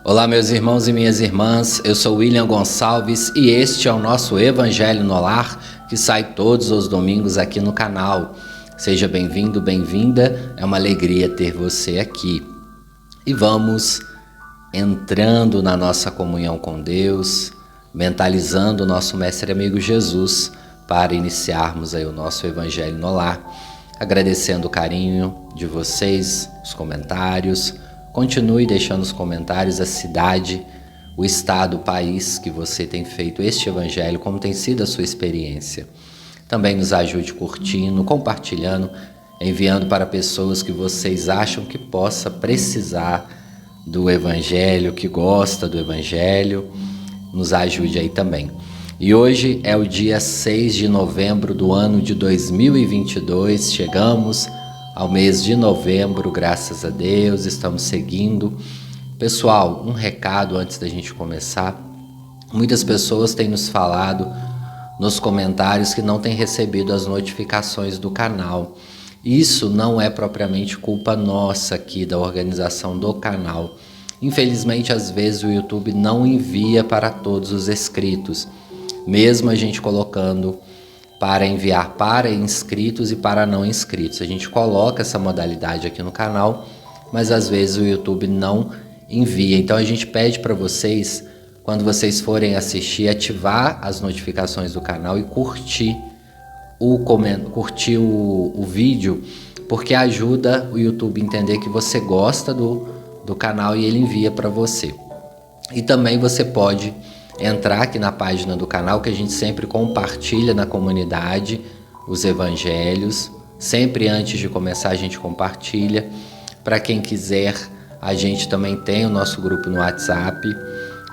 Olá, meus irmãos e minhas irmãs, eu sou William Gonçalves e este é o nosso Evangelho no Lar, que sai todos os domingos aqui no canal. Seja bem-vindo, bem-vinda, é uma alegria ter você aqui. E vamos entrando na nossa comunhão com Deus, mentalizando o nosso mestre amigo Jesus para iniciarmos aí o nosso Evangelho no Lar, agradecendo o carinho de vocês, os comentários. Continue deixando os comentários a cidade, o estado, o país que você tem feito este evangelho, como tem sido a sua experiência. Também nos ajude curtindo, compartilhando, enviando para pessoas que vocês acham que possa precisar do evangelho, que gosta do evangelho. Nos ajude aí também. E hoje é o dia 6 de novembro do ano de 2022, chegamos ao mês de novembro, graças a Deus, estamos seguindo. Pessoal, um recado antes da gente começar. Muitas pessoas têm nos falado nos comentários que não têm recebido as notificações do canal. Isso não é propriamente culpa nossa aqui da organização do canal. Infelizmente, às vezes o YouTube não envia para todos os inscritos, mesmo a gente colocando para enviar para inscritos e para não inscritos. A gente coloca essa modalidade aqui no canal, mas às vezes o YouTube não envia. Então a gente pede para vocês, quando vocês forem assistir, ativar as notificações do canal e curtir o vídeo, porque ajuda o YouTube a entender que você gosta do canal e ele envia para você. E também você pode entrar aqui na página do canal, que a gente sempre compartilha na comunidade os evangelhos. Sempre antes de começar a gente compartilha. Para quem quiser, a gente também tem o nosso grupo no WhatsApp.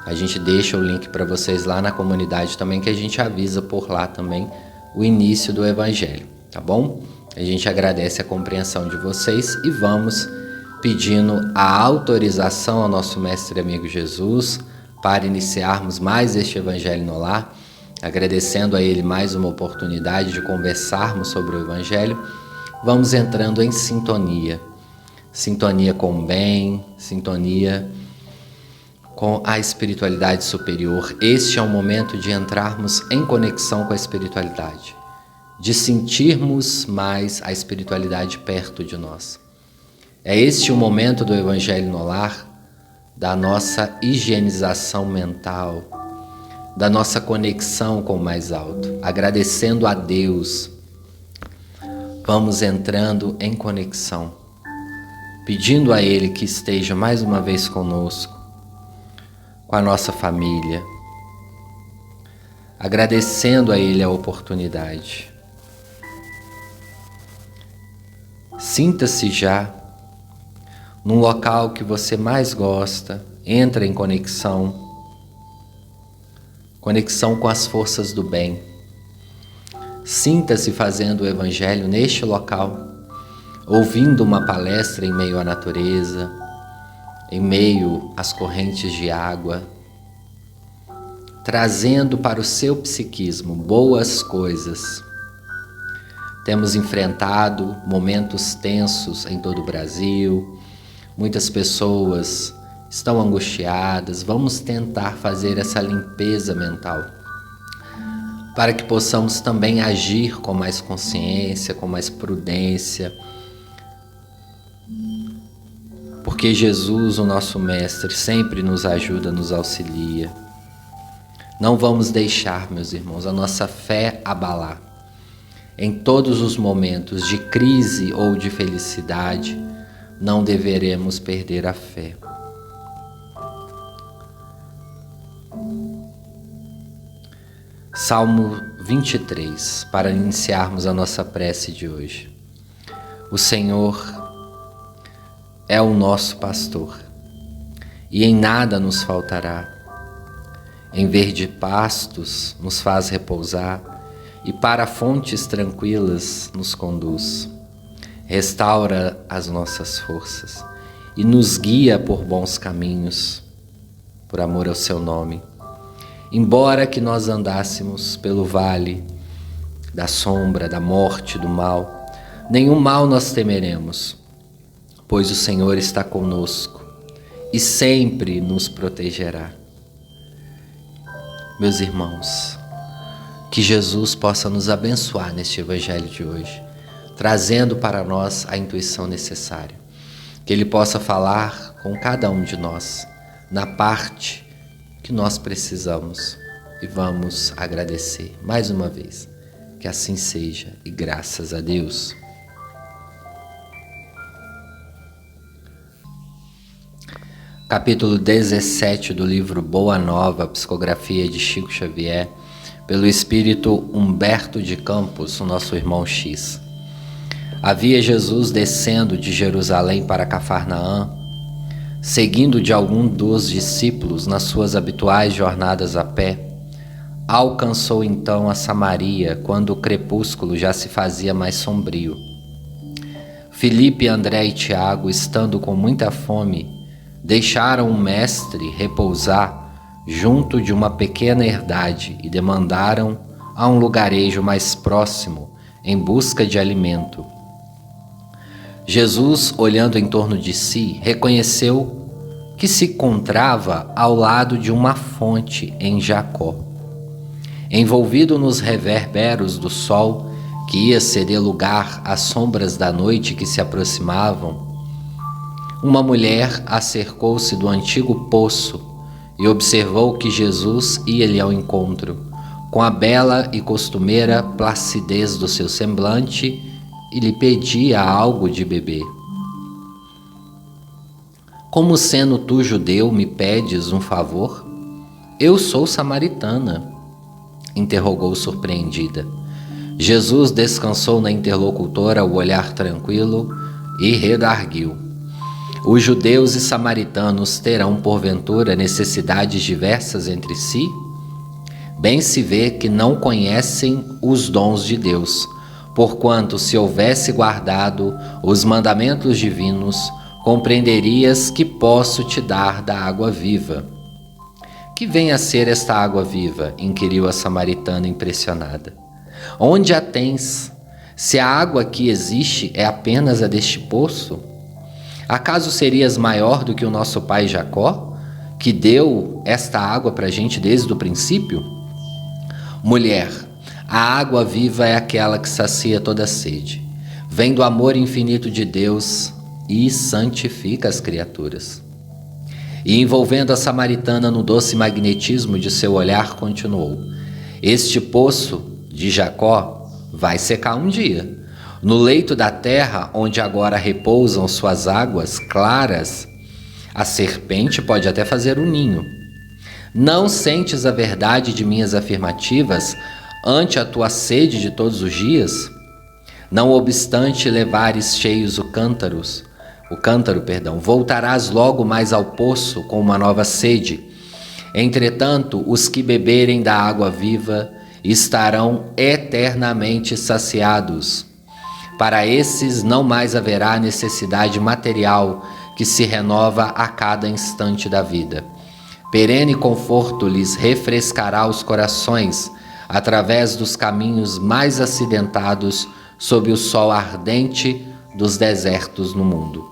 A gente deixa o link para vocês lá na comunidade também, que a gente avisa por lá também o início do evangelho, tá bom? A gente agradece a compreensão de vocês e vamos pedindo a autorização ao nosso mestre amigo Jesus para iniciarmos mais este Evangelho no Lar, agradecendo a Ele mais uma oportunidade de conversarmos sobre o Evangelho. Vamos entrando em sintonia. Sintonia com o bem, sintonia com a espiritualidade superior. Este é o momento de entrarmos em conexão com a espiritualidade, de sentirmos mais a espiritualidade perto de nós. É este o momento do Evangelho no Lar, da nossa higienização mental, da nossa conexão com o mais alto, agradecendo a Deus. Vamos entrando em conexão, pedindo a Ele que esteja mais uma vez conosco, com a nossa família, agradecendo a Ele a oportunidade. Sinta-se já num local que você mais gosta, entra em conexão com as forças do bem. Sinta-se fazendo o Evangelho neste local, ouvindo uma palestra em meio à natureza, em meio às correntes de água, trazendo para o seu psiquismo boas coisas. Temos enfrentado momentos tensos em todo o Brasil. Muitas pessoas estão angustiadas. Vamos tentar fazer essa limpeza mental para que possamos também agir com mais consciência, com mais prudência. Porque Jesus, o nosso Mestre, sempre nos ajuda, nos auxilia. Não vamos deixar, meus irmãos, a nossa fé abalar. Em todos os momentos de crise ou de felicidade, não deveremos perder a fé. Salmo 23, para iniciarmos a nossa prece de hoje. O Senhor é o nosso pastor, e em nada nos faltará. Em verde pastos nos faz repousar, e para fontes tranquilas nos conduz. Restaura as nossas forças e nos guia por bons caminhos, por amor ao seu nome. Embora que nós andássemos pelo vale da sombra, da morte, do mal, nenhum mal nós temeremos, pois o Senhor está conosco. e sempre nos protegerá. Meus irmãos, que Jesus possa nos abençoar neste Evangelho de hoje, trazendo para nós a intuição necessária. Que Ele possa falar com cada um de nós, na parte que nós precisamos. E vamos agradecer mais uma vez. Que assim seja e graças a Deus. Capítulo 17 do livro Boa Nova, psicografia de Chico Xavier, pelo espírito Humberto de Campos, o nosso irmão X. Havia Jesus descendo de Jerusalém para Cafarnaã, seguindo de algum dos discípulos nas suas habituais jornadas a pé. Alcançou então a Samaria, quando o crepúsculo já se fazia mais sombrio. Filipe, André e Tiago, estando com muita fome, deixaram o mestre repousar junto de uma pequena herdade e demandaram a um lugarejo mais próximo em busca de alimento. Jesus, olhando em torno de si, reconheceu que se encontrava ao lado de uma fonte em Jacó. Envolvido nos reverberos do sol, que ia ceder lugar às sombras da noite que se aproximavam, uma mulher acercou-se do antigo poço e observou que Jesus ia-lhe ao encontro, com a bela e costumeira placidez do seu semblante, e lhe pedia algo de beber. Como sendo tu judeu me pedes um favor? Eu sou samaritana, interrogou surpreendida. Jesus descansou na interlocutora o olhar tranquilo e redarguiu. Os judeus e samaritanos terão, porventura, necessidades diversas entre si? Bem se vê que não conhecem os dons de Deus, porquanto, se houvesse guardado os mandamentos divinos, compreenderias que posso te dar da água viva. Que vem a ser esta água viva? Inquiriu a samaritana impressionada. Onde a tens? Se a água que existe é apenas a deste poço? Acaso serias maior do que o nosso pai Jacó, que deu esta água para a gente desde o princípio? Mulher, a água viva é aquela que sacia toda sede. Vem do amor infinito de Deus e santifica as criaturas. E envolvendo a samaritana no doce magnetismo de seu olhar, continuou. Este poço de Jacó vai secar um dia. No leito da terra, onde agora repousam suas águas claras, a serpente pode até fazer um ninho. Não sentes a verdade de minhas afirmativas ante a tua sede de todos os dias? Não obstante levares cheios o cântaro, voltarás logo mais ao poço com uma nova sede. Entretanto, os que beberem da água viva estarão eternamente saciados. Para esses não mais haverá necessidade material que se renova a cada instante da vida. Perene conforto lhes refrescará os corações através dos caminhos mais acidentados sob o sol ardente dos desertos no mundo.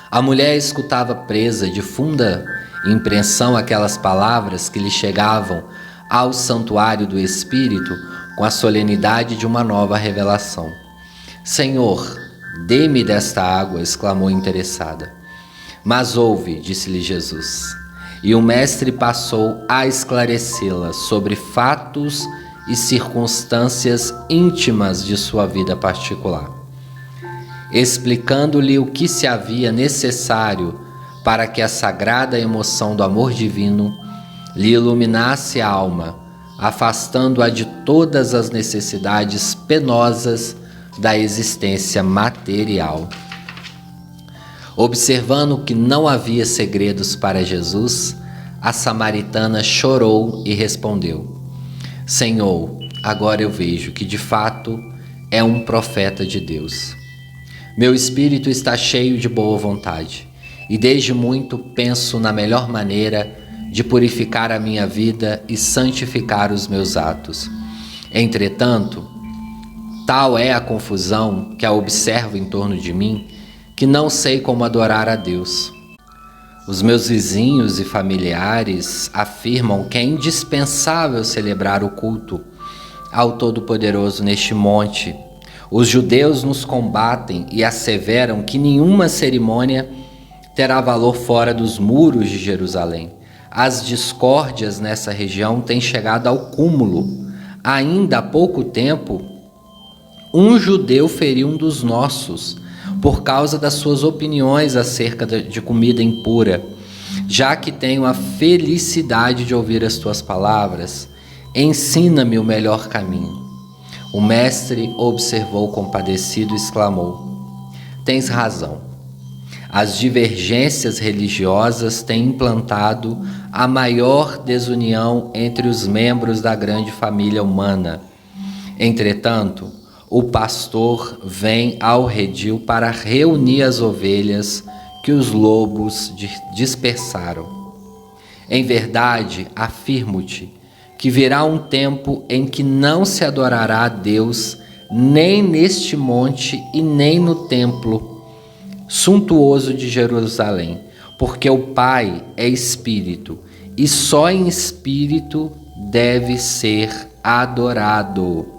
A mulher escutava presa de funda impressão aquelas palavras que lhe chegavam ao santuário do Espírito com a solenidade de uma nova revelação. Senhor, dê-me desta água, exclamou interessada. Mas ouve, disse-lhe Jesus, e o mestre passou a esclarecê-la sobre fatos e circunstâncias íntimas de sua vida particular, explicando-lhe o que se havia necessário para que a sagrada emoção do amor divino lhe iluminasse a alma, afastando-a de todas as necessidades penosas da existência material. Observando que não havia segredos para Jesus, a samaritana chorou e respondeu: Senhor, agora eu vejo que de fato é um profeta de Deus. Meu espírito está cheio de boa vontade e desde muito penso na melhor maneira de purificar a minha vida e santificar os meus atos. Entretanto, tal é a confusão que a observo em torno de mim, que não sei como adorar a Deus. Os meus vizinhos e familiares afirmam que é indispensável celebrar o culto ao Todo-Poderoso neste monte. Os judeus nos combatem e asseveram que nenhuma cerimônia terá valor fora dos muros de Jerusalém. As discórdias nessa região têm chegado ao cúmulo. Ainda há pouco tempo, um judeu feriu um dos nossos por causa das suas opiniões acerca de comida impura. Já que tenho a felicidade de ouvir as tuas palavras, ensina-me o melhor caminho. O mestre observou compadecido e exclamou: tens razão. As divergências religiosas têm implantado a maior desunião entre os membros da grande família humana. Entretanto, o pastor vem ao redil para reunir as ovelhas que os lobos dispersaram. Em verdade, afirmo-te que virá um tempo em que não se adorará a Deus nem neste monte e nem no templo suntuoso de Jerusalém, porque o Pai é Espírito e só em Espírito deve ser adorado.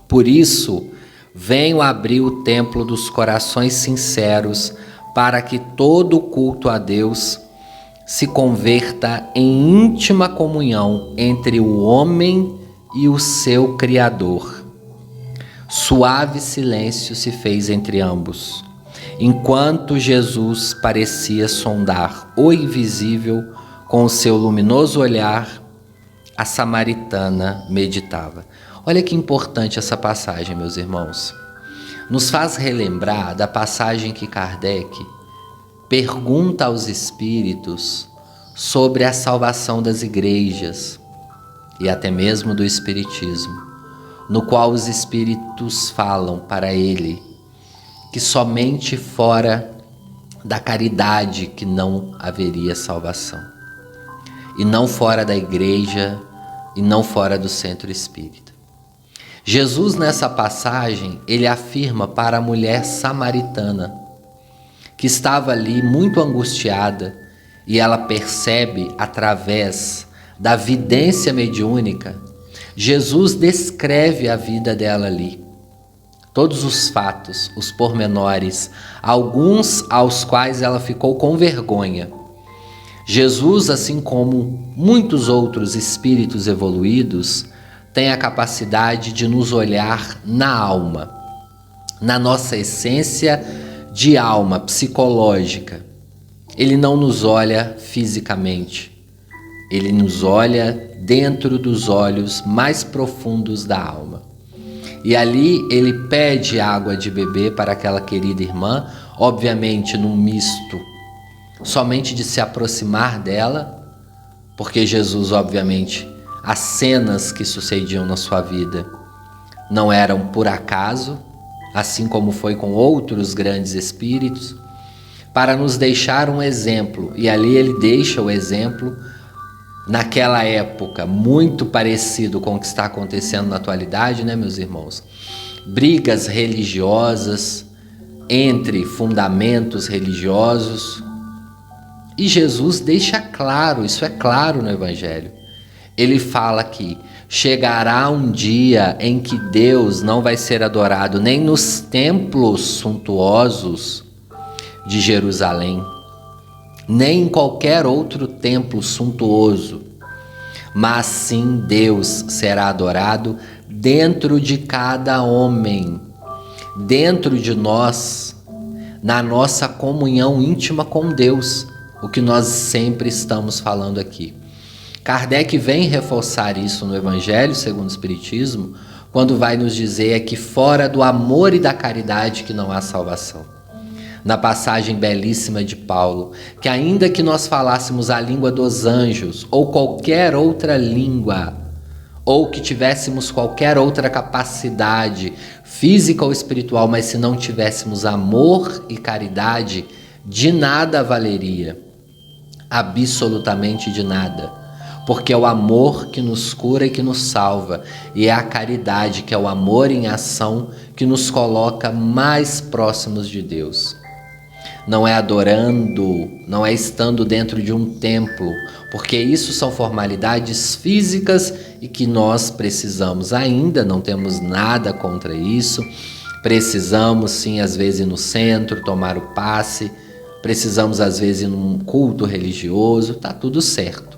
Por isso, venho abrir o templo dos corações sinceros para que todo culto a Deus se converta em íntima comunhão entre o homem e o seu Criador. Suave silêncio se fez entre ambos, enquanto Jesus parecia sondar o invisível com o seu luminoso olhar. A samaritana meditava. Olha que importante essa passagem, meus irmãos. Nos faz relembrar da passagem que Kardec pergunta aos espíritos sobre a salvação das igrejas e até mesmo do espiritismo, no qual os espíritos falam para ele que somente fora da caridade que não haveria salvação, e não fora da igreja e não fora do centro espírita. Jesus, nessa passagem, ele afirma para a mulher samaritana, que estava ali muito angustiada, e ela percebe através da vidência mediúnica. Jesus descreve a vida dela ali, todos os fatos, os pormenores, alguns aos quais ela ficou com vergonha. Jesus, assim como muitos outros espíritos evoluídos, tem a capacidade de nos olhar na alma, na nossa essência de alma psicológica. Ele não nos olha fisicamente, ele nos olha dentro dos olhos mais profundos da alma. E ali ele pede água de beber para aquela querida irmã, obviamente num misto somente de se aproximar dela, porque Jesus, obviamente, as cenas que sucediam na sua vida não eram por acaso, assim como foi com outros grandes espíritos, para nos deixar um exemplo. E ali ele deixa o exemplo, naquela época, muito parecido com o que está acontecendo na atualidade, né, meus irmãos? Brigas religiosas entre fundamentos religiosos. E Jesus deixa claro, isso é claro no Evangelho. Ele fala que chegará um dia em que Deus não vai ser adorado nem nos templos suntuosos de Jerusalém, nem em qualquer outro templo suntuoso, mas sim Deus será adorado dentro de cada homem, dentro de nós, na nossa comunhão íntima com Deus, o que nós sempre estamos falando aqui. Kardec vem reforçar isso no Evangelho segundo o Espiritismo, quando vai nos dizer que fora do amor e da caridade que não há salvação. Na passagem belíssima de Paulo, que ainda que nós falássemos a língua dos anjos ou qualquer outra língua, ou que tivéssemos qualquer outra capacidade física ou espiritual, mas se não tivéssemos amor e caridade, de nada valeria, absolutamente de nada. Porque é o amor que nos cura e que nos salva, e é a caridade, que é o amor em ação, que nos coloca mais próximos de Deus. não é adorando, não é estando dentro de um templo, porque isso são formalidades físicas e que nós precisamos ainda, não temos nada contra isso. Precisamos sim, às vezes, ir no centro, tomar o passe, precisamos às vezes ir num culto religioso, tá tudo certo.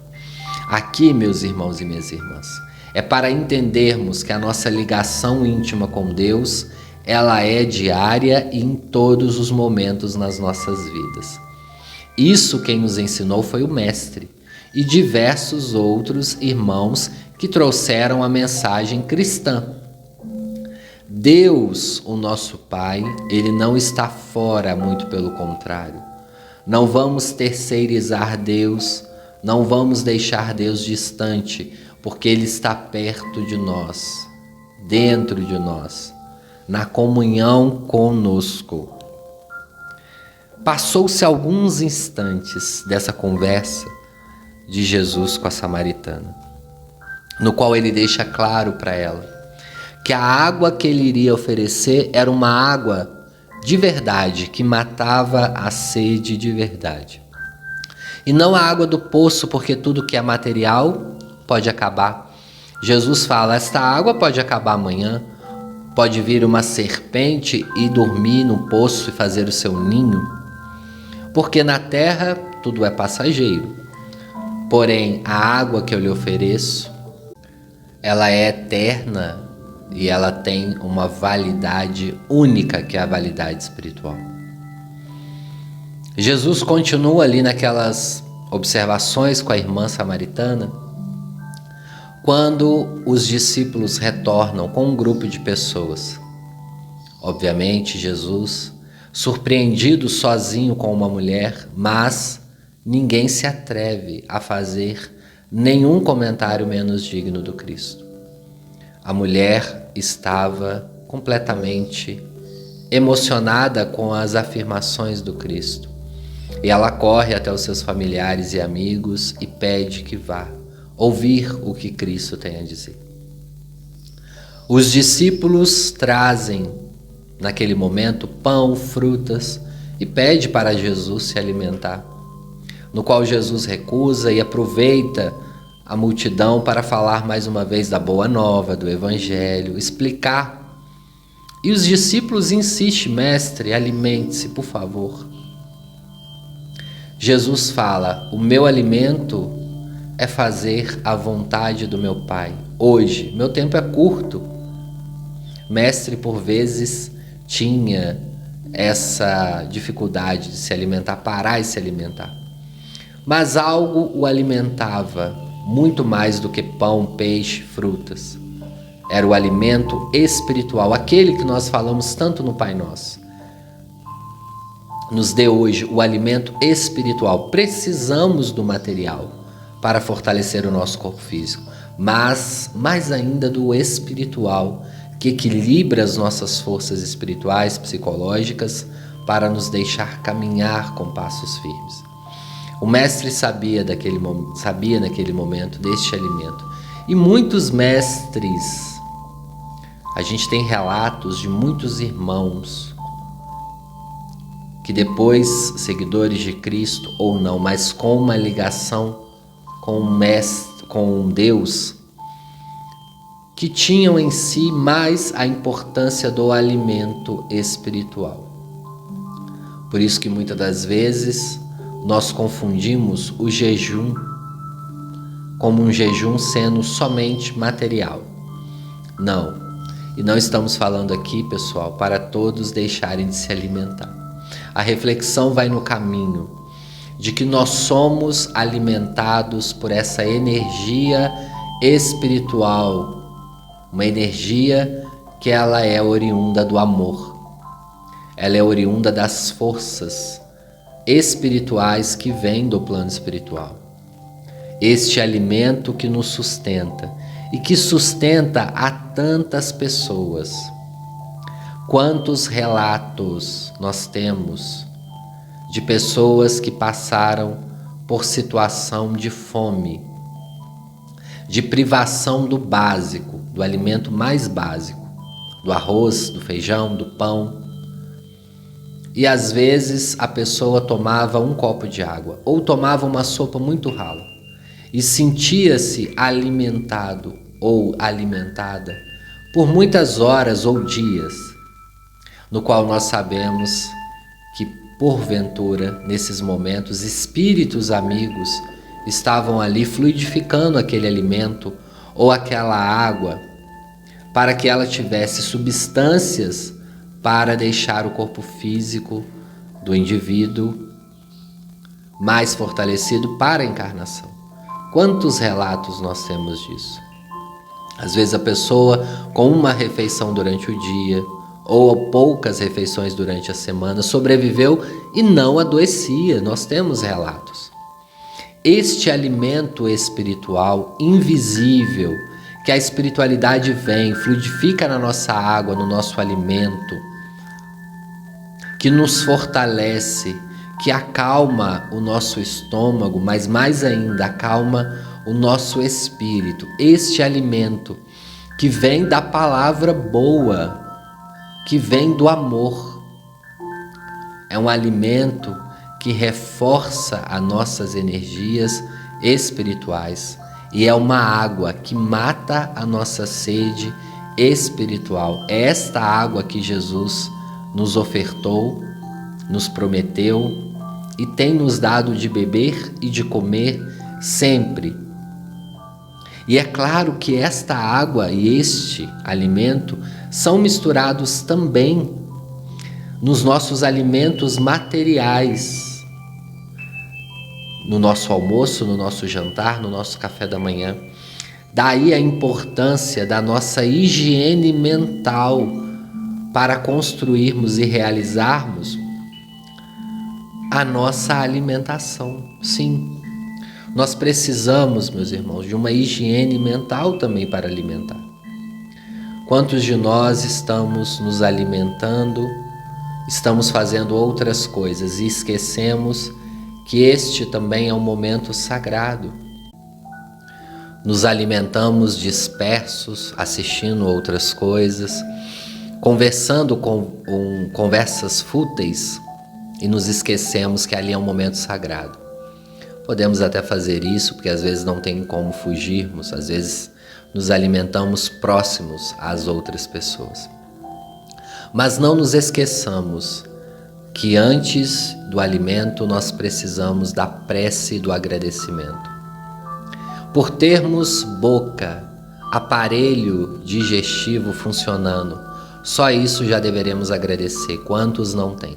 Aqui, meus irmãos e minhas irmãs, é para entendermos que a nossa ligação íntima com Deus, ela é diária e em todos os momentos nas nossas vidas. Isso quem nos ensinou foi o Mestre e diversos outros irmãos que trouxeram a mensagem cristã. Deus, o nosso Pai, ele não está fora, muito pelo contrário. Não vamos terceirizar Deus, não vamos deixar Deus distante, porque Ele está perto de nós, dentro de nós, na comunhão conosco. Passou-se alguns instantes dessa conversa de Jesus com a samaritana, no qual ele deixa claro para ela que a água que ele iria oferecer era uma água de verdade, que matava a sede de verdade. E não a água do poço, porque tudo que é material pode acabar. Jesus fala, esta água pode acabar amanhã, pode vir uma serpente e dormir no poço e fazer o seu ninho, porque na terra tudo é passageiro. Porém, a água que eu lhe ofereço, ela é eterna e ela tem uma validade única, que é a validade espiritual. Jesus continua ali naquelas observações com a irmã samaritana, quando os discípulos retornam com um grupo de pessoas. Obviamente, Jesus, surpreendido sozinho com uma mulher, mas ninguém se atreve a fazer nenhum comentário menos digno do Cristo. A mulher estava completamente emocionada com as afirmações do Cristo. E ela corre até os seus familiares e amigos e pede que vá ouvir o que Cristo tem a dizer. Os discípulos trazem, naquele momento, pão, frutas e pede para Jesus se alimentar, no qual Jesus recusa e aproveita a multidão para falar mais uma vez da boa nova, do Evangelho, explicar. E os discípulos insistem, mestre, alimente-se, por favor. Jesus fala, o meu alimento é fazer a vontade do meu Pai. Hoje, meu tempo é curto. Mestre, por vezes, tinha essa dificuldade de se alimentar, parar e se alimentar. Mas algo o alimentava, muito mais do que pão, peixe, frutas. Era o alimento espiritual, aquele que nós falamos tanto no Pai Nosso. Nos dê hoje o alimento espiritual. Precisamos do material para fortalecer o nosso corpo físico, mas mais ainda do espiritual, que equilibra as nossas forças espirituais, psicológicas, para nos deixar caminhar com passos firmes. O mestre sabia naquele momento deste alimento. E muitos mestres, a gente tem relatos de muitos irmãos que depois, seguidores de Cristo ou não, mas com uma ligação com o mestre, com Deus, que tinham em si mais a importância do alimento espiritual. Por isso que muitas das vezes nós confundimos o jejum como um jejum sendo somente material. Não. E não estamos falando aqui, pessoal, para todos deixarem de se alimentar. A reflexão vai no caminho de que nós somos alimentados por essa energia espiritual, uma energia que ela é oriunda do amor. Ela é oriunda das forças espirituais que vêm do plano espiritual. Este alimento que nos sustenta e que sustenta a tantas pessoas. Quantos relatos nós temos de pessoas que passaram por situação de fome, de privação do básico, do alimento mais básico, do arroz, do feijão, do pão. E às vezes a pessoa tomava um copo de água ou tomava uma sopa muito rala e sentia-se alimentado ou alimentada por muitas horas ou dias, no qual nós sabemos que, porventura, nesses momentos, espíritos amigos estavam ali fluidificando aquele alimento ou aquela água para que ela tivesse substâncias para deixar o corpo físico do indivíduo mais fortalecido para a encarnação. Quantos relatos nós temos disso? Às vezes a pessoa com uma refeição durante o dia ou poucas refeições durante a semana sobreviveu e não adoecia. Nós temos relatos. Este alimento espiritual invisível, que a espiritualidade vem, fluidifica na nossa água, no nosso alimento, que nos fortalece, que acalma o nosso estômago, mas mais ainda acalma o nosso espírito. Este alimento que vem da palavra boa, que vem do amor, é um alimento que reforça as nossas energias espirituais e é uma água que mata a nossa sede espiritual. É esta água que Jesus nos ofertou, nos prometeu e tem nos dado de beber e de comer sempre. E é claro que esta água e este alimento são misturados também nos nossos alimentos materiais, no nosso almoço, no nosso jantar, no nosso café da manhã. Daí a importância da nossa higiene mental para construirmos e realizarmos a nossa alimentação. Sim, nós precisamos, meus irmãos, de uma higiene mental também para alimentar. Quantos de nós estamos nos alimentando, estamos fazendo outras coisas e esquecemos que este também é um momento sagrado? Nos alimentamos dispersos, assistindo outras coisas, conversando com conversas fúteis e nos esquecemos que ali é um momento sagrado. Podemos até fazer isso porque às vezes não tem como fugirmos, às vezes nos alimentamos próximos às outras pessoas. Mas não nos esqueçamos que antes do alimento nós precisamos da prece e do agradecimento. Por termos boca, aparelho digestivo funcionando, só isso já deveremos agradecer. Quantos não têm?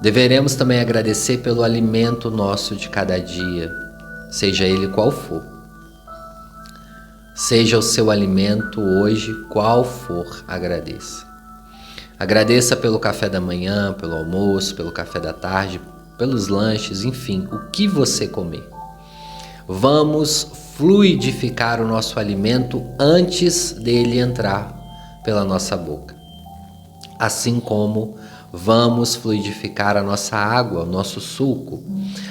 Deveremos também agradecer pelo alimento nosso de cada dia, seja ele qual for. Seja o seu alimento hoje, qual for, agradeça. Agradeça pelo café da manhã, pelo almoço, pelo café da tarde, pelos lanches, enfim, o que você comer. Vamos fluidificar o nosso alimento antes dele entrar pela nossa boca. Assim como vamos fluidificar a nossa água, o nosso suco,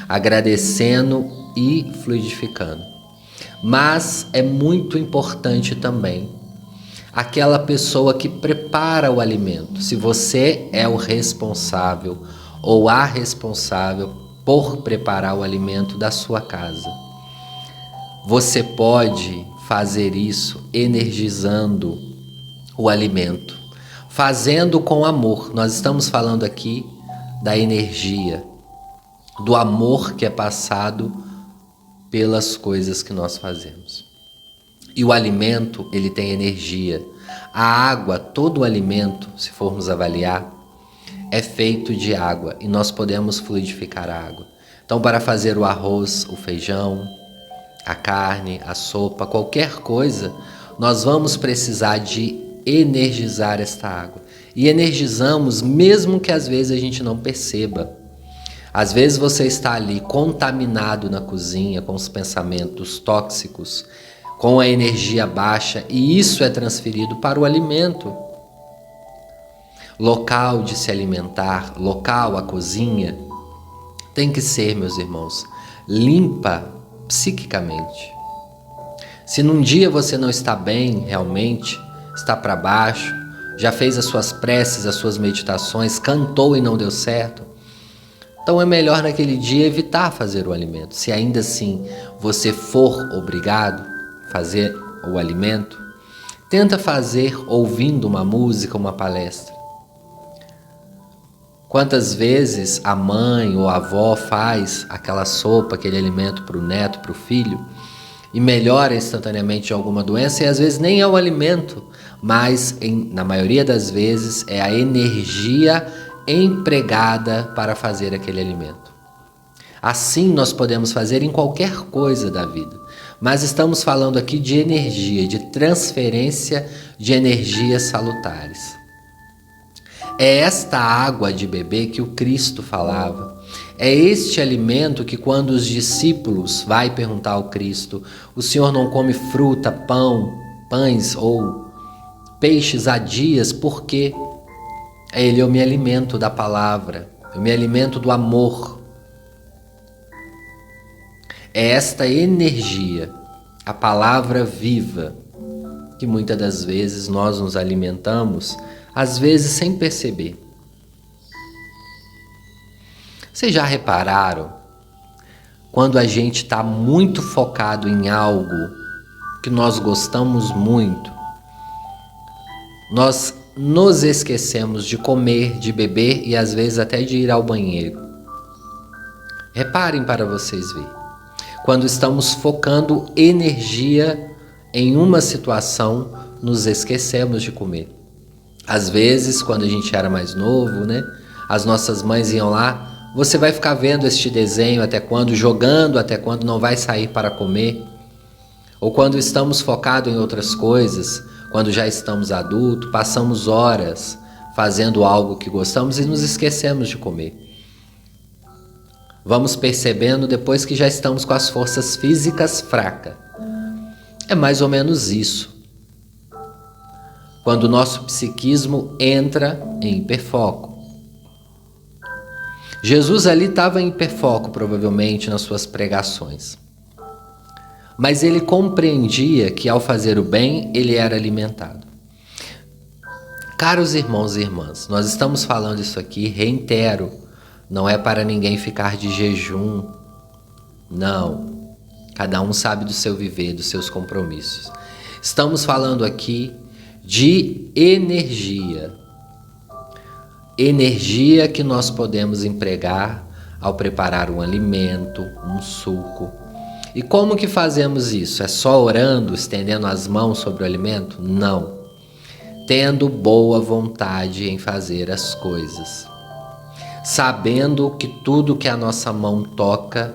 agradecendo e fluidificando. Mas é muito importante também aquela pessoa que prepara o alimento. Se você é o responsável ou a responsável por preparar o alimento da sua casa, você pode fazer isso energizando o alimento, fazendo com amor. Nós estamos falando aqui da energia, do amor que é passado pelas coisas que nós fazemos. E o alimento, ele tem energia. A água, todo o alimento, se formos avaliar, é feito de água e nós podemos fluidificar a água. Então, para fazer o arroz, o feijão, a carne, a sopa, qualquer coisa, nós vamos precisar de energizar esta água. E energizamos mesmo que às vezes a gente não perceba. Às vezes você está ali contaminado na cozinha com os pensamentos tóxicos, com a energia baixa, e isso é transferido para o alimento. Local de se alimentar, local, a cozinha, tem que ser, meus irmãos, limpa psiquicamente. Se num dia você não está bem realmente, está para baixo, Já fez as suas preces, as suas meditações, cantou e não deu certo? Então é melhor naquele dia evitar fazer o alimento. Se ainda assim você for obrigado a fazer o alimento, tenta fazer ouvindo uma música, uma palestra. Quantas vezes a mãe ou a avó faz aquela sopa, aquele alimento para o neto, para o filho, e melhora instantaneamente de alguma doença, e às vezes nem é o alimento, mas na maioria das vezes é a energia empregada para fazer aquele alimento. Assim nós podemos fazer em qualquer coisa da vida, mas estamos falando aqui de energia, de transferência de energias salutares. É esta água de beber que o Cristo falava. É este alimento que quando os discípulos vai perguntar ao Cristo, o Senhor não come fruta, pães ou peixes há dias, por quê? Eu me alimento da palavra, eu me alimento do amor. É esta energia, a palavra viva, que muitas das vezes nós nos alimentamos, às vezes sem perceber. Vocês já repararam? Quando a gente está muito focado em algo que nós gostamos muito, nós nos esquecemos de comer, de beber e às vezes até de ir ao banheiro. Reparem para vocês verem. Quando estamos focando energia em uma situação, nos esquecemos de comer. Às vezes, quando a gente era mais novo, as nossas mães iam lá, você vai ficar vendo este desenho até quando, jogando até quando, não vai sair para comer. Ou quando estamos focados em outras coisas, quando já estamos adultos, passamos horas fazendo algo que gostamos e nos esquecemos de comer. Vamos percebendo depois que já estamos com as forças físicas fracas. É mais ou menos isso. Quando o nosso psiquismo entra em hiperfoco. Jesus ali estava em hiperfoco, provavelmente, nas suas pregações. Mas ele compreendia que ao fazer o bem, ele era alimentado. Caros irmãos e irmãs, nós estamos falando isso aqui, reitero, não é para ninguém ficar de jejum, não. Cada um sabe do seu viver, dos seus compromissos. Estamos falando aqui de energia. Energia que nós podemos empregar ao preparar um alimento, um suco. E como que fazemos isso? É só orando, estendendo as mãos sobre o alimento? Não. Tendo boa vontade em fazer as coisas. Sabendo que tudo que a nossa mão toca,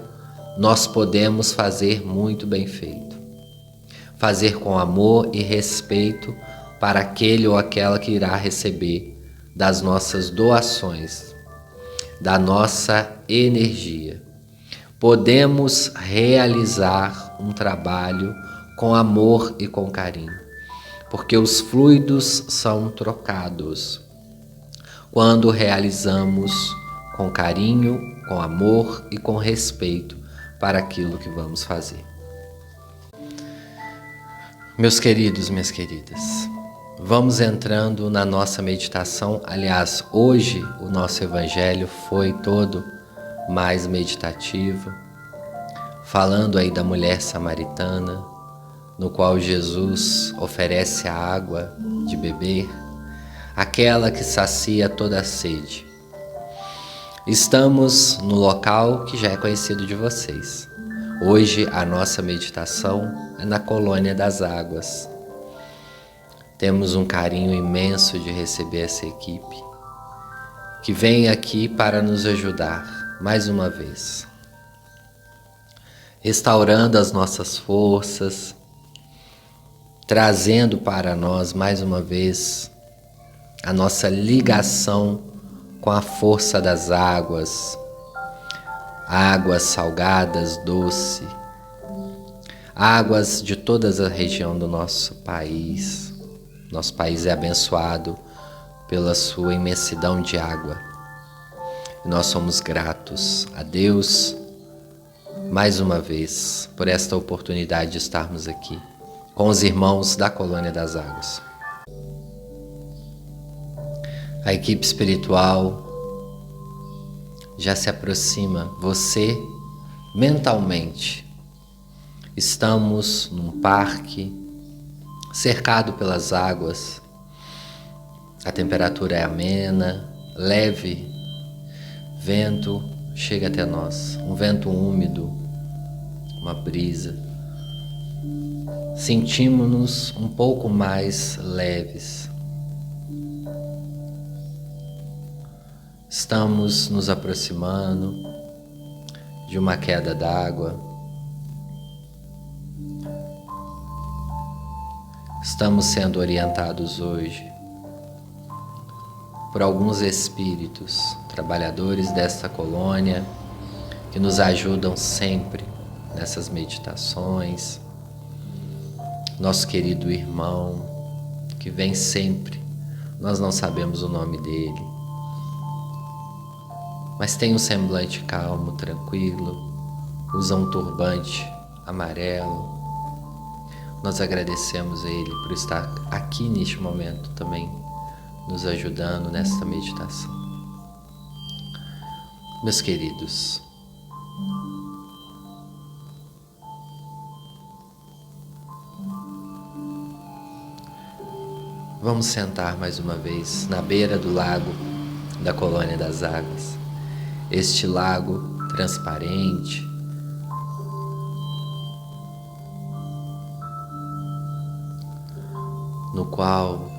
nós podemos fazer muito bem feito. Fazer com amor e respeito para aquele ou aquela que irá receber das nossas doações, da nossa energia. Podemos realizar um trabalho com amor e com carinho, porque os fluidos são trocados quando realizamos com carinho, com amor e com respeito para aquilo que vamos fazer. Meus queridos, minhas queridas, vamos entrando na nossa meditação. Aliás, hoje o nosso evangelho foi todo mais meditativo, falando aí da mulher samaritana, no qual Jesus oferece a água de beber, aquela que sacia toda a sede. Estamos no local que já é conhecido de vocês. Hoje a nossa meditação é na Colônia das Águas. Temos um carinho imenso de receber essa equipe, que vem aqui para nos ajudar mais uma vez, restaurando as nossas forças, trazendo para nós mais uma vez a nossa ligação com a força das águas, águas salgadas, doce, águas de toda a região do nosso país. Nosso país é abençoado pela sua imensidão de água. E nós somos gratos a Deus, mais uma vez, por esta oportunidade de estarmos aqui com os irmãos da Colônia das Águas. A equipe espiritual já se aproxima, você mentalmente. Estamos num parque, cercado pelas águas. A temperatura é amena, leve, vento chega até nós, um vento úmido, uma brisa. Sentimos-nos um pouco mais leves. Estamos nos aproximando de uma queda d'água. Estamos sendo orientados hoje por alguns espíritos, trabalhadores desta colônia, que nos ajudam sempre nessas meditações. Nosso querido irmão, que vem sempre, nós não sabemos o nome dele, mas tem um semblante calmo, tranquilo, usa um turbante amarelo. Nós agradecemos a ele por estar aqui neste momento também, nos ajudando nesta meditação. Meus queridos, vamos sentar mais uma vez na beira do lago da Colônia das Águas. Este lago transparente, no qual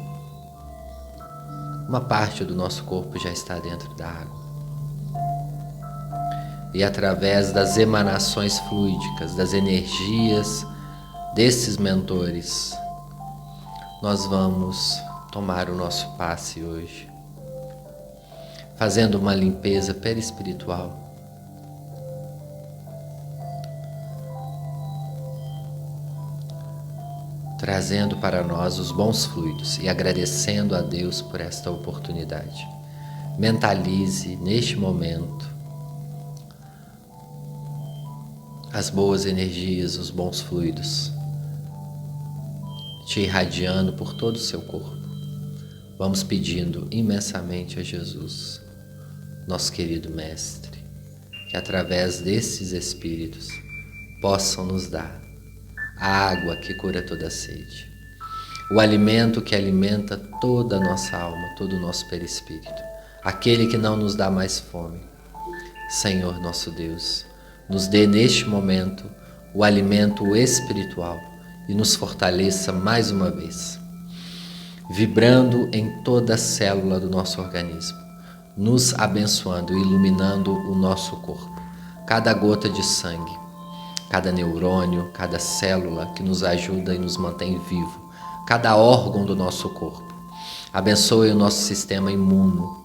uma parte do nosso corpo já está dentro da água. E através das emanações fluídicas, das energias desses mentores, nós vamos tomar o nosso passe hoje, fazendo uma limpeza perispiritual. Trazendo para nós os bons fluidos e agradecendo a Deus por esta oportunidade. Mentalize neste momento as boas energias, os bons fluidos, te irradiando por todo o seu corpo. Vamos pedindo imensamente a Jesus, nosso querido Mestre, que através desses Espíritos possam nos dar a água que cura toda sede, o alimento que alimenta toda a nossa alma, todo o nosso perispírito, aquele que não nos dá mais fome. Senhor nosso Deus, nos dê neste momento o alimento espiritual e nos fortaleça mais uma vez, vibrando em toda a célula do nosso organismo, nos abençoando e iluminando o nosso corpo, cada gota de sangue, cada neurônio, cada célula que nos ajuda e nos mantém vivo, cada órgão do nosso corpo. Abençoe o nosso sistema imuno,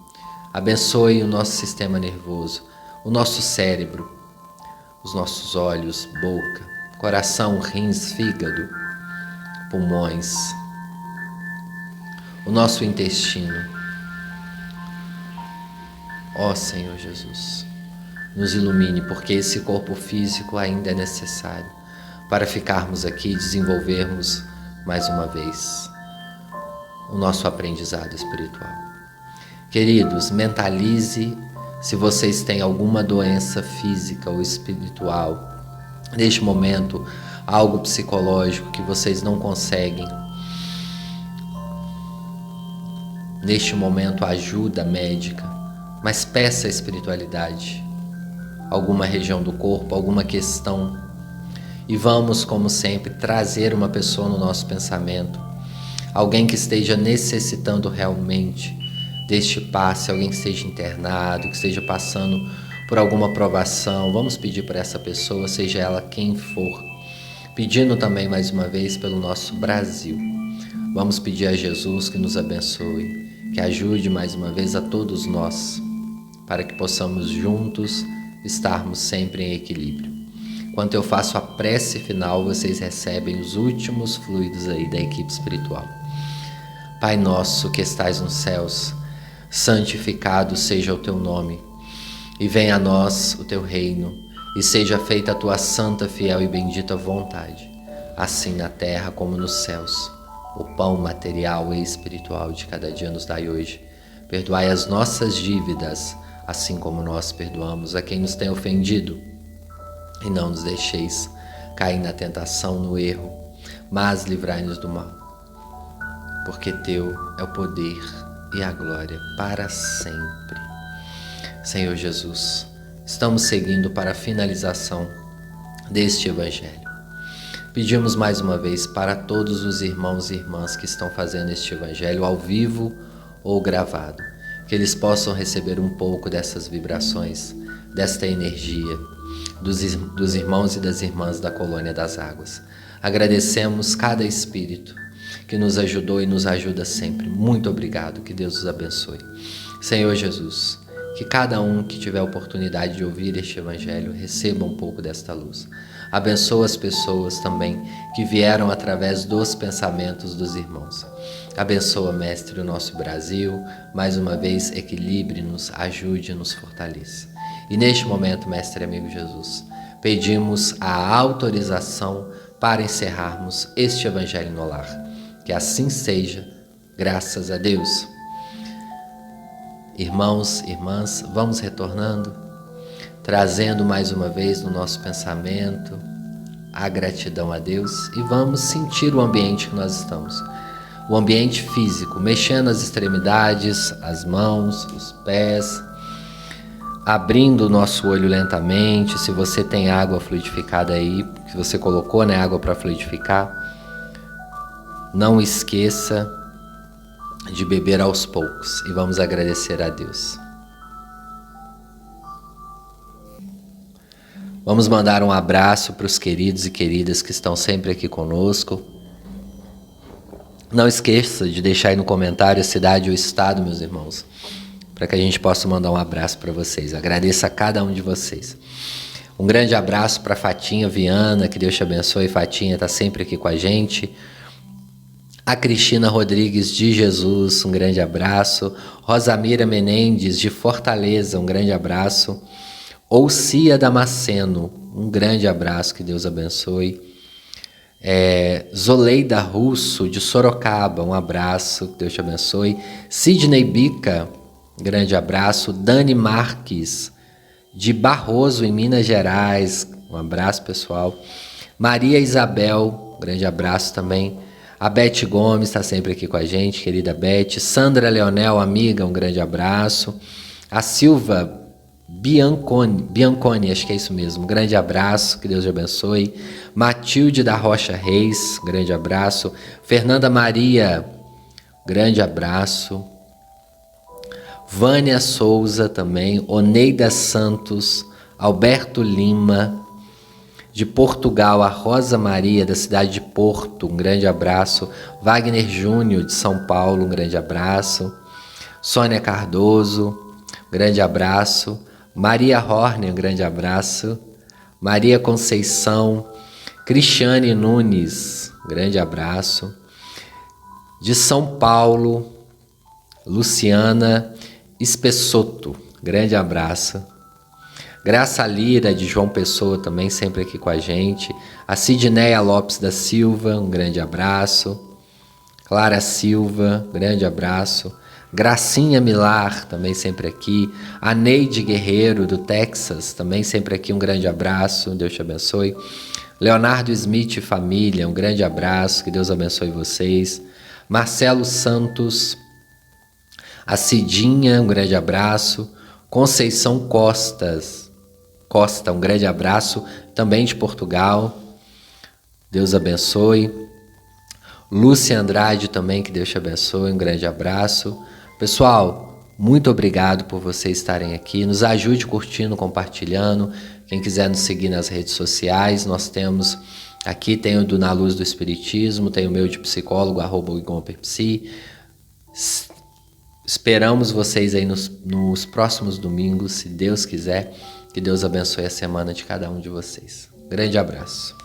abençoe o nosso sistema nervoso, o nosso cérebro, os nossos olhos, boca, coração, rins, fígado, pulmões, o nosso intestino. Ó Senhor Jesus, nos ilumine, porque esse corpo físico ainda é necessário para ficarmos aqui e desenvolvermos mais uma vez o nosso aprendizado espiritual. Queridos, mentalize se vocês têm alguma doença física ou espiritual, neste momento, algo psicológico que vocês não conseguem. Neste momento, ajuda médica, mas peça a espiritualidade, alguma região do corpo, alguma questão. E vamos, como sempre, trazer uma pessoa no nosso pensamento, alguém que esteja necessitando realmente deste passe, alguém que esteja internado, que esteja passando por alguma provação. Vamos pedir para essa pessoa, seja ela quem for, pedindo também mais uma vez pelo nosso Brasil. Vamos pedir a Jesus que nos abençoe, que ajude mais uma vez a todos nós, para que possamos juntos estarmos sempre em equilíbrio. Enquanto eu faço a prece final, vocês recebem os últimos fluidos aí da equipe espiritual. Pai nosso que estais nos céus, santificado seja o teu nome, e venha a nós o teu reino, e seja feita a tua santa, fiel e bendita vontade, assim na terra como nos céus. O pão material e espiritual de cada dia nos dai hoje. Perdoai as nossas dívidas, assim como nós perdoamos a quem nos tem ofendido. E não nos deixeis cair na tentação, no erro, mas livrai-nos do mal. Porque teu é o poder e a glória para sempre. Senhor Jesus, estamos seguindo para a finalização deste Evangelho. Pedimos mais uma vez para todos os irmãos e irmãs que estão fazendo este Evangelho ao vivo ou gravado, que eles possam receber um pouco dessas vibrações, desta energia, dos irmãos e das irmãs da Colônia das Águas. Agradecemos cada espírito que nos ajudou e nos ajuda sempre. Muito obrigado, que Deus os abençoe. Senhor Jesus, que cada um que tiver a oportunidade de ouvir este Evangelho receba um pouco desta luz. Abençoa as pessoas também que vieram através dos pensamentos dos irmãos. Abençoa, Mestre, o nosso Brasil. Mais uma vez, equilibre-nos, ajude-nos, fortaleça. E neste momento, Mestre amigo Jesus, pedimos a autorização para encerrarmos este Evangelho no Lar. Que assim seja, graças a Deus. Irmãos, irmãs, vamos retornando, trazendo mais uma vez no nosso pensamento a gratidão a Deus e vamos sentir o ambiente que nós estamos. O ambiente físico, mexendo as extremidades, as mãos, os pés, abrindo o nosso olho lentamente. Se você tem água fluidificada aí, se você colocou, né, água para fluidificar, não esqueça de beber aos poucos e vamos agradecer a Deus. Vamos mandar um abraço para os queridos e queridas que estão sempre aqui conosco. Não esqueça de deixar aí no comentário a cidade ou o estado, meus irmãos, para que a gente possa mandar um abraço para vocês. Agradeço a cada um de vocês. Um grande abraço para Fatinha Viana, que Deus te abençoe. Fatinha está sempre aqui com a gente. A Cristina Rodrigues de Jesus, um grande abraço. Rosamira Menendez de Fortaleza, um grande abraço. Oucia Damasceno, um grande abraço, que Deus abençoe. Zoleida Russo de Sorocaba, um abraço, que Deus te abençoe. Sidney Bica, grande abraço. Dani Marques de Barroso, em Minas Gerais, um abraço, pessoal. Maria Isabel, grande abraço também. A Beth Gomes está sempre aqui com a gente, querida Beth. Sandra Leonel, amiga, um grande abraço. A Silva Bianconi, acho que é isso mesmo, um grande abraço, que Deus te abençoe. Matilde da Rocha Reis, grande abraço. Fernanda Maria, grande abraço. Vânia Souza também. Oneida Santos. Alberto Lima de Portugal, a Rosa Maria, da cidade de Porto, um grande abraço. Wagner Júnior, de São Paulo, um grande abraço. Sônia Cardoso, um grande abraço. Maria Horner, um grande abraço. Maria Conceição. Cristiane Nunes, um grande abraço. De São Paulo, Luciana Espessotto, grande abraço. Graça Lira, de João Pessoa, também sempre aqui com a gente. A Sidneia Lopes da Silva, um grande abraço. Clara Silva, grande abraço. Gracinha Milar, também sempre aqui. A Neide Guerreiro, do Texas, também sempre aqui, um grande abraço, Deus te abençoe. Leonardo Smith, família, um grande abraço, que Deus abençoe vocês. Marcelo Santos. A Cidinha, um grande abraço. Conceição Costa, um grande abraço, também de Portugal. Deus abençoe. Lúcia Andrade também, que Deus te abençoe, um grande abraço. Pessoal, muito obrigado por vocês estarem aqui. Nos ajude curtindo, compartilhando. Quem quiser nos seguir nas redes sociais, nós temos aqui, tem o do Na Luz do Espiritismo, tem o meu de psicólogo, @igomperpsi. Esperamos vocês aí nos próximos domingos, se Deus quiser. Que Deus abençoe a semana de cada um de vocês. Grande abraço.